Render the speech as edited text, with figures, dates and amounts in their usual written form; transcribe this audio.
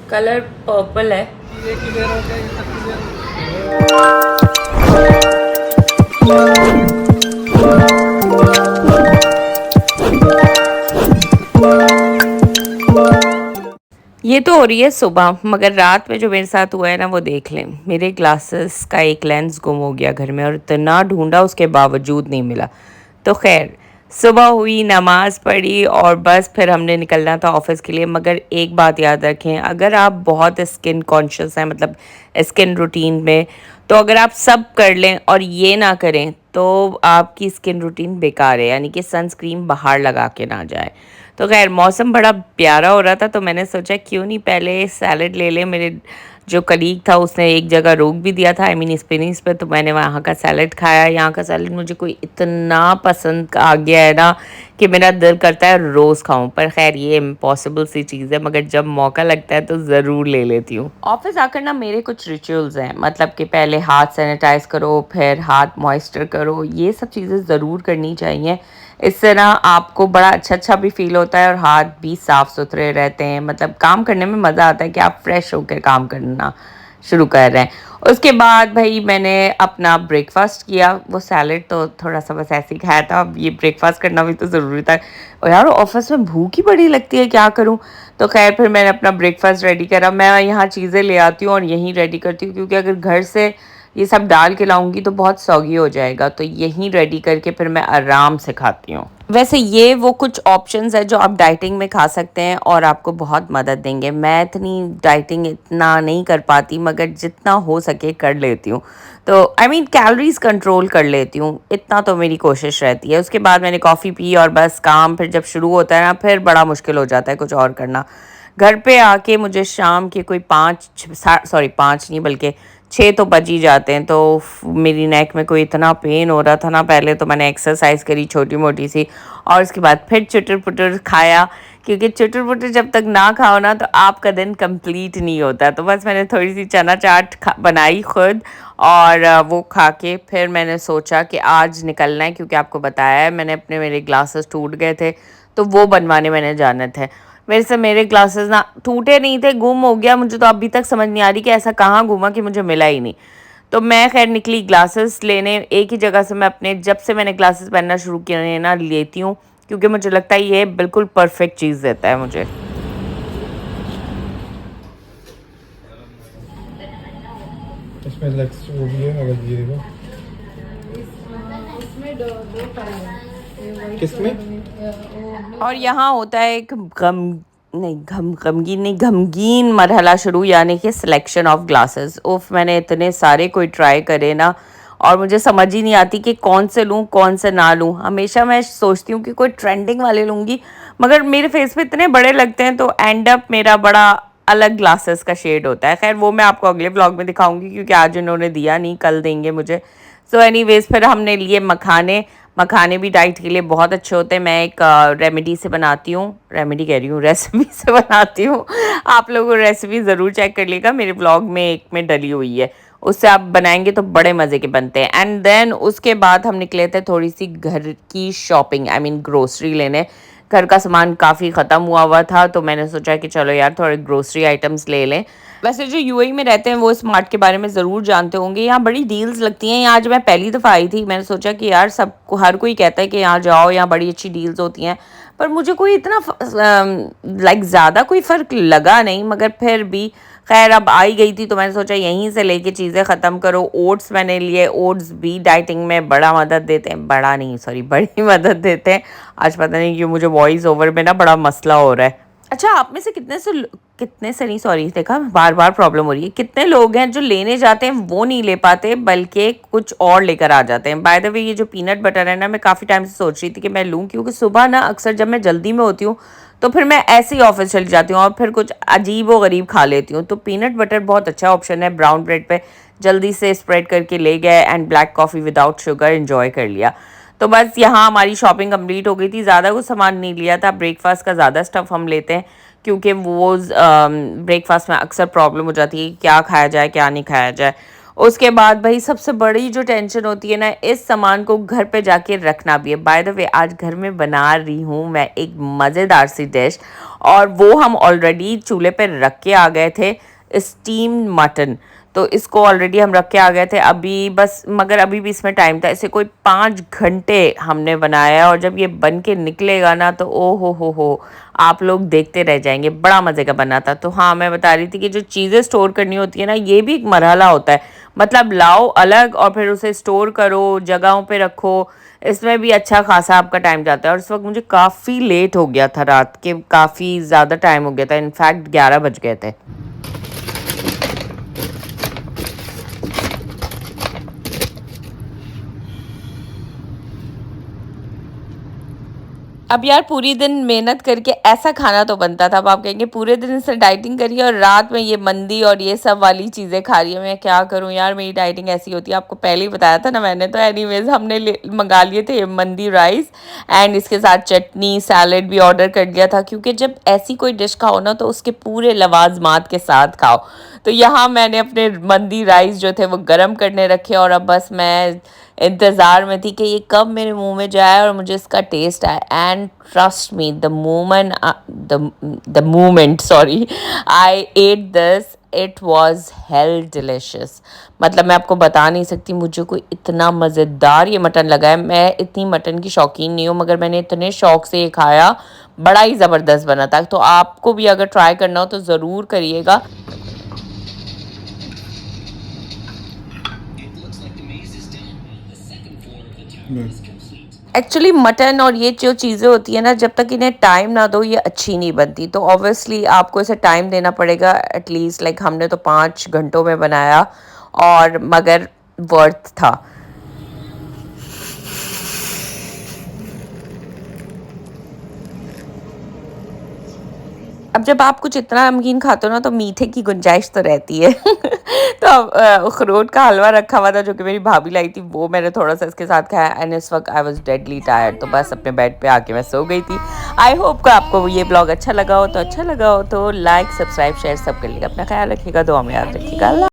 Colour purple है। ये clear हो गया, ये सब क्लियर। ये तो हो रही है सुबह, मगर रात में जो मेरे साथ हुआ है ना वो देख लें। मेरे ग्लासेस का एक लेंस गुम हो गया घर में और इतना ढूंढा उसके बावजूद नहीं मिला। तो खैर सुबह हुई, नमाज पढ़ी और बस फिर हमने निकलना था ऑफिस के लिए। मगर एक बात याद रखें, अगर आप बहुत स्किन कॉन्शियस हैं, मतलब स्किन रूटीन में, तो अगर आप सब कर लें और ये ना करें तो आपकी स्किन रूटीन बेकार है, यानी कि सनस्क्रीन बाहर लगा के ना जाए। तो खैर मौसम बड़ा प्यारा हो रहा था तो मैंने सोचा क्यों नहीं पहले सैलड ले लें। मेरे जो कलीग था उसने एक जगह रोक भी दिया था, आई मीन स्पिनिंग्स पे, तो मैंने वहाँ का सैलड खाया। यहाँ का सैलड मुझे कोई इतना पसंद आ गया है ना कि मेरा दिल करता है रोज़ खाऊं। पर खैर ये इम्पॉसिबल सी चीज़ है, मगर जब मौका लगता है तो ज़रूर ले लेती हूँ। ऑफिस आकर ना मेरे कुछ रिचुअल्स हैं, मतलब कि पहले हाथ सैनिटाइज करो, फिर हाथ मॉइस्चर करो, ये सब चीज़ें ज़रूर करनी चाहिए। इससे ना आपको बड़ा अच्छा भी फील होता है और हाथ भी साफ़ सुथरे रहते हैं। मतलब काम करने में मज़ा आता है कि आप फ्रेश होकर काम करना शुरू कर रहे हैं। उसके बाद भाई मैंने अपना ब्रेकफास्ट किया। वो सैलेड तो थोड़ा सा बस ऐसे ही खाया था, अब ये ब्रेकफास्ट करना भी तो ज़रूरी था। और यार ऑफिस में भूख ही बड़ी लगती है, क्या करूं। तो खैर फिर मैंने अपना ब्रेकफास्ट रेडी करा। मैं यहाँ चीज़ें ले आती हूँ और यहीं रेडी करती हूँ, क्योंकि अगर घर से ये सब डाल के लाऊंगी तो बहुत सॉगी हो जाएगा। तो यहीं रेडी करके फिर मैं आराम से खाती हूँ। वैसे ये वो कुछ ऑप्शंस है जो आप डाइटिंग में खा सकते हैं और आपको बहुत मदद देंगे। मैं इतनी डाइटिंग इतना नहीं कर पाती, मगर जितना हो सके कर लेती हूँ। तो आई मीन कैलोरीज कंट्रोल कर लेती हूँ, इतना तो मेरी कोशिश रहती है। उसके बाद मैंने कॉफ़ी पी और बस काम फिर जब शुरू होता है ना, फिर बड़ा मुश्किल हो जाता है कुछ और करना। घर पे आके मुझे शाम के कोई 5 नहीं बल्कि 6 तो बज ही जाते हैं। तो मेरी नेक में कोई इतना पेन हो रहा था ना, पहले तो मैंने एक्सरसाइज करी छोटी मोटी सी, और उसके बाद फिर चुटर पुटर खाया, क्योंकि चुटर पुटर जब तक ना खाओ ना तो आपका दिन कंप्लीट नहीं होता। तो बस मैंने थोड़ी सी चना चाट बनाई खुद, और वो खा के फिर मैंने सोचा कि आज निकलना है, क्योंकि आपको बताया है मैंने मेरे ग्लासेस टूट गए थे तो वो बनवाने मैंने जाना थे। वैसे मेरे ग्लासेस ना टूटे नहीं थे, गुम हो गया। मुझे तो अभी तक समझ नहीं आ रही कि ऐसा कहाँ घूमा कि मुझे मिला ही नहीं। तो मैं खैर निकली ग्लासेस लेने। एक ही जगह से मैं अपने, जब से मैंने ग्लासेस पहनना शुरू किए ना, लेती हूँ, क्योंकि मुझे लगता है ये बिल्कुल परफेक्ट चीज़ देता है मुझे। इसमें लेग्स वो भी है, अगर ये देखो उसमें दो कलर है, किसमें। और यहाँ होता है एक गमगीन मरहला शुरू, यानी कि सिलेक्शन ऑफ ग्लासेस। उफ, मैंने इतने सारे कोई ट्राई करे ना, और मुझे समझ ही नहीं आती कि कौन से लूँ कौन से ना लूँ। हमेशा मैं सोचती हूँ कि कोई ट्रेंडिंग वाले लूँगी, मगर मेरे फेस पे इतने बड़े लगते हैं तो एंड अप मेरा बड़ा अलग ग्लासेस का शेड होता है। खैर वो मैं आपको अगले व्लॉग में दिखाऊंगी, क्योंकि आज उन्होंने दिया नहीं, कल देंगे मुझे। सो एनीवेज फिर हमने लिए मखाने। मखाने भी डाइट के लिए बहुत अच्छे होते हैं। मैं एक रेमेडी से बनाती हूँ, रेमेडी कह रही हूँ, रेसिपी से बनाती हूँ। आप लोगों को रेसिपी ज़रूर चेक कर लेगा, मेरे ब्लॉग में एक में डली हुई है, उससे आप बनाएंगे तो बड़े मज़े के बनते हैं। एंड देन उसके बाद हम निकले थे थोड़ी सी घर की शॉपिंग, आई मीन ग्रोसरी लेने। घर का सामान काफ़ी ख़त्म हुआ था, तो मैंने सोचा कि चलो यार थोड़े ग्रोसरी आइटम्स ले लें। वैसे जो यूएई में रहते हैं वो स्मार्ट के बारे में ज़रूर जानते होंगे। यहाँ बड़ी डील्स लगती हैं। यहाँ आज मैं पहली दफ़ा आई थी, मैंने सोचा कि यार सबको, हर कोई कहता है कि यहाँ जाओ, यहाँ बड़ी अच्छी डील्स होती हैं, पर मुझे कोई इतना लाइक ज़्यादा कोई फ़र्क लगा नहीं। मगर फिर भी खैर अब आई गई थी तो मैंने सोचा यहीं से लेके चीज़ें ख़त्म करो। ओट्स मैंने लिए, ओट्स भी डाइटिंग में बड़ा मदद देते हैं, बड़ा नहीं सॉरी बड़ी मदद देते हैं। आज पता नहीं क्यों मुझे वॉइस ओवर में ना बड़ा मसला हो रहा है। अच्छा, आप में से कितने से नहीं, सॉरी देखा बार बार प्रॉब्लम हो रही है, कितने लोग हैं जो लेने जाते हैं वो नहीं ले पाते बल्कि कुछ और लेकर आ जाते हैं। बाय द वे ये जो पीनट बटर है ना, मैं काफ़ी टाइम से सोच रही थी कि मैं लूँ, क्योंकि सुबह ना अक्सर जब मैं जल्दी में होती हूँ तो फिर मैं ऐसे ही ऑफिस चली जाती हूँ और फिर कुछ अजीब व गरीब खा लेती हूँ। तो पीनट बटर बहुत अच्छा ऑप्शन है। ब्राउन ब्रेड पे जल्दी से स्प्रेड करके ले गए and black coffee without sugar enjoy कर लिया। तो बस यहाँ हमारी शॉपिंग कंप्लीट हो गई थी। ज़्यादा कुछ सामान नहीं लिया था, ब्रेकफास्ट का ज़्यादा स्टफ़ हम लेते हैं, क्योंकि वो ब्रेकफास्ट में अक्सर प्रॉब्लम हो जाती है कि क्या खाया जाए क्या नहीं खाया जाए। उसके बाद भाई सबसे बड़ी जो टेंशन होती है ना, इस सामान को घर पे जाके रखना भी है। बाय द वे आज घर में बना रही हूँ मैं एक मज़ेदार सी डिश, और वो हम ऑलरेडी चूल्हे पे रख के आ गए थे, स्टीम्ड मटन। तो इसको ऑलरेडी हम रख के आ गए थे अभी बस, मगर अभी भी इसमें टाइम था, इसे कोई 5 घंटे हमने बनाया, और जब ये बन के निकलेगा ना तो ओ हो आप लोग देखते रह जाएंगे, बड़ा मज़े का बना था। तो हाँ, मैं बता रही थी कि जो चीज़ें स्टोर करनी होती है ना, ये भी एक मरहला होता है, मतलब लाओ अलग और फिर उसे स्टोर करो, जगहों पे रखो, इसमें भी अच्छा खासा आपका टाइम जाता है। और इस वक्त मुझे काफ़ी लेट हो गया था, रात के काफ़ी ज़्यादा टाइम हो गया था, इनफैक्ट 11 बज गए थे। अब यार पूरी दिन मेहनत करके ऐसा खाना तो बनता था। अब आप कहेंगे पूरे दिन इसने डाइटिंग करी है और रात में ये मंदी और ये सब वाली चीज़ें खा रही है, मैं क्या करूं यार, मेरी डाइटिंग ऐसी होती है, आपको पहले ही बताया था ना मैंने। तो एनीवेज हमने मंगा लिए थे मंदी राइस, एंड इसके साथ चटनी सैलेड भी ऑर्डर कर लिया था, क्योंकि जब ऐसी कोई डिश खाओ ना तो उसके पूरे लवाजमात के साथ खाओ। तो यहाँ मैंने अपने मंदी राइस जो थे वो गर्म करने रखे, और अब बस मैं इंतज़ार में थी कि ये कब मेरे मुंह में जाए और मुझे इसका टेस्ट आए। And trust me, the moment sorry I at this, it was hello delicious. मतलब मैं आपको बता नहीं सकती, मुझे कोई इतना मज़ेदार ये मटन लगा है। मैं इतनी मटन की शौकीन नहीं हूँ, मगर मैंने इतने शौक से ये खाया, बड़ा ही ज़बरदस्त बना था। तो आपको भी अगर ट्राई करना हो तो ज़रूर करिएगा। एक्चुअली मटन और ये जो चीज़ें होती है ना, जब तक इन्हें टाइम ना दो ये अच्छी नहीं बनती। तो ऑब्वियसली आपको इसे टाइम देना पड़ेगा, एटलीस्ट लाइक हमने तो 5 घंटों में बनाया, और मगर वर्थ था। अब जब आप कुछ इतना नमकीन खाते हो ना तो मीठे की गुंजाइश तो रहती है। तो अब अखरोट का हलवा रखा हुआ था जो कि मेरी भाभी लाई थी, वो मैंने थोड़ा सा इसके साथ खाया, एंड इस वक्त आई वाज डेडली टायर्ड, तो बस अपने बेड पे आके मैं सो गई थी। आई होप कि आपको ये ब्लॉग अच्छा लगा हो तो लाइक सब्सक्राइब शेयर सब कर लीजिएगा। अपना ख्याल रखिएगा, दुआ में याद रखिएगा।